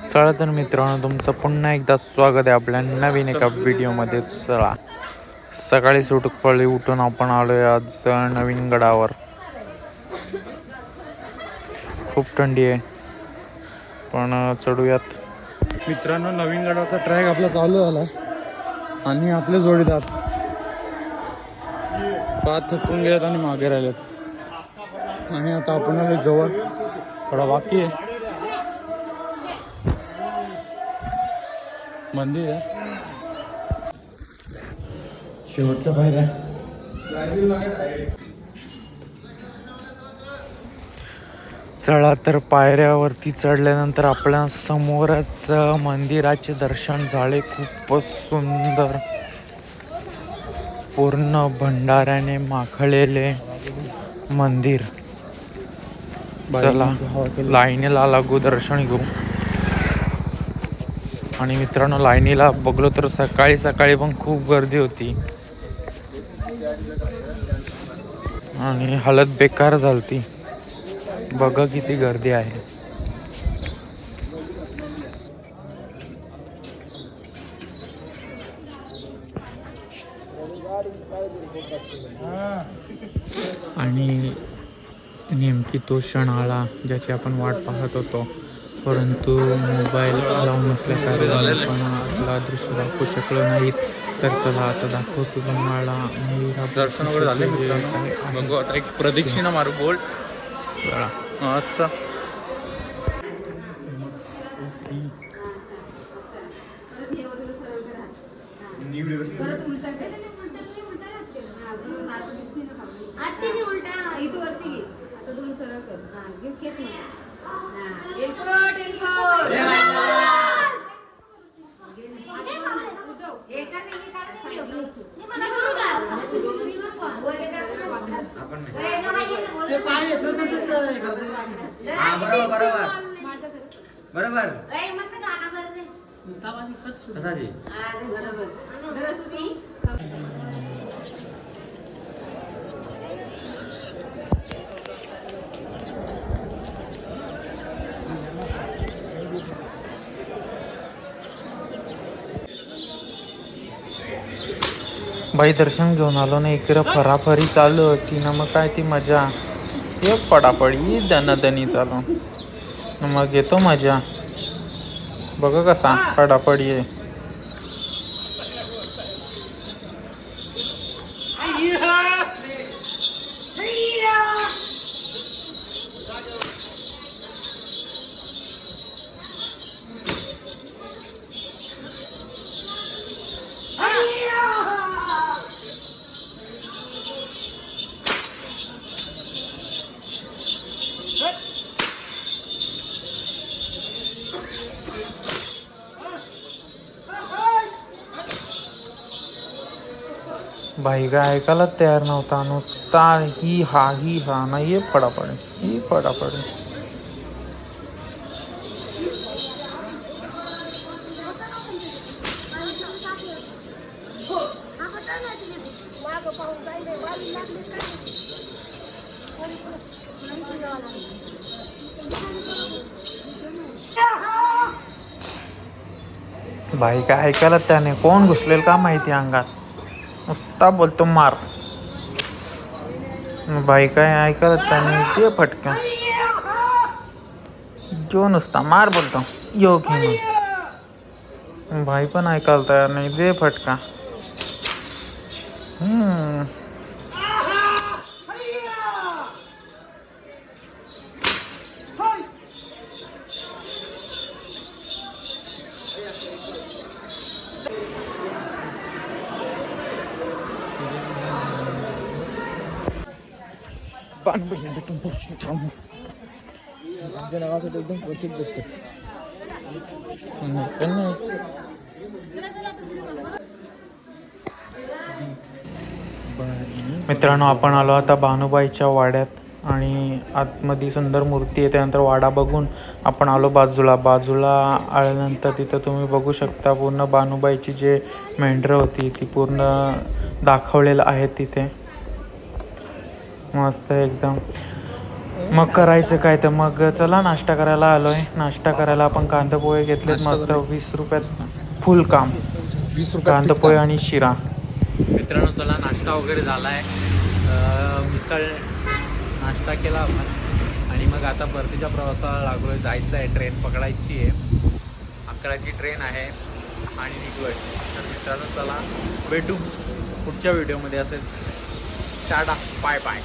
चला तर मित्रांनो, तुमचं पुन्हा एकदा स्वागत आहे आपल्या नवीन एका व्हिडिओमध्ये. चला, सकाळी सुटकळी उठून आपण आलोय आज नवीन गडावर. खूप थंडी आहे पण चढूयात. मित्रांनो, नवीन गडाचा ट्रॅक आपला चालू झाला आणि आपले जोडीदार पाच थकून गेलेत आणि मागे राहिलेत आणि आता आपण आलो जवळ. थोडा बाकी आहे, मंदिर आहे, शेवटचा पायऱ्या. चला तर पायऱ्यावरती चढल्यानंतर आपल्या समोरच मंदिराचे दर्शन झाले. खूपच सुंदर, पूर्ण भंडाऱ्याने माखलेले मंदिर. चला लाईनीला लागू, दर्शन घेऊ. आणि मित्रांनो, लाईनीला बघलो तर सकाळी सकाळी पण खूप गर्दी होती आणि हालत बेकार झालती. बघा किती गर्दी आहे. आणि नेमकी तो क्षण आला ज्याची आपण वाट पाहत होतो, परंतु मोबाईल लावून नसल्या कारणाने आपण आपला दृश्य दाखवू शकलो नाहीत. तर चला आता दाखवतो तुम्हाला. दर्शन वगैरे झाले मित्रांनो. बघू आता एक प्रदक्षिणा मारू. बोल मस्त. बरोबर. बाई दर्शन घेऊन आलो ना, इकडं फराफरी चालू होती ना, मग काय ती मजा. हे पडापडी दणदणी चालू, मग येतो मजा. बघा कसा पडापडी आहे. बाई काय ऐकायला तयार नव्हता, नुसता ही हा ना, ये पडापडी, ही पडापडी. बाई काय ऐकायला त्याने कोण घुसलेल का माहिती अंगात, नुसता बोलतो मार. बाई काय ऐकायला त्याने ते फटका जो नुसता मार बोलतो, यो घे. भाई पण ऐकायला तयार नाही, दे फटका. एकदम क्वचित भेटते. मित्रांनो, आपण आलो आता भानुबाईच्या वाड्यात आणि आतमध्ये सुंदर मूर्ती आहे. त्यानंतर वाडा बघून आपण आलो बाजूला आल्यानंतर तिथं तुम्ही बघू शकता पूर्ण भानुबाईची जे मेंढरं होती ती पूर्ण दाखवलेलं आहे तिथे. मस्त एकदम. मग करायचं काय तर मग चला नाश्ता करायला आलोय. नाश्ता करायला आपण कांदा पोहे घेतलेत मस्त 20 रुपयात फुल काम. 20 रुपयात कांदा टिक्का. पोहे आणि शिरा. मित्रांनो चला नाश्ता वगैरे झाला आहे. मिसळ नाश्ता केला आपण आणि मग आता परतीच्या प्रवासाला लागलो आहे. जायचं आहे, ट्रेन पकडायची आहे. 11ची ट्रेन आहे आणि निघलो आहे. तर मित्रांनो चला भेटू पुढच्या व्हिडिओमध्ये. असेच टाटा बाय बाय.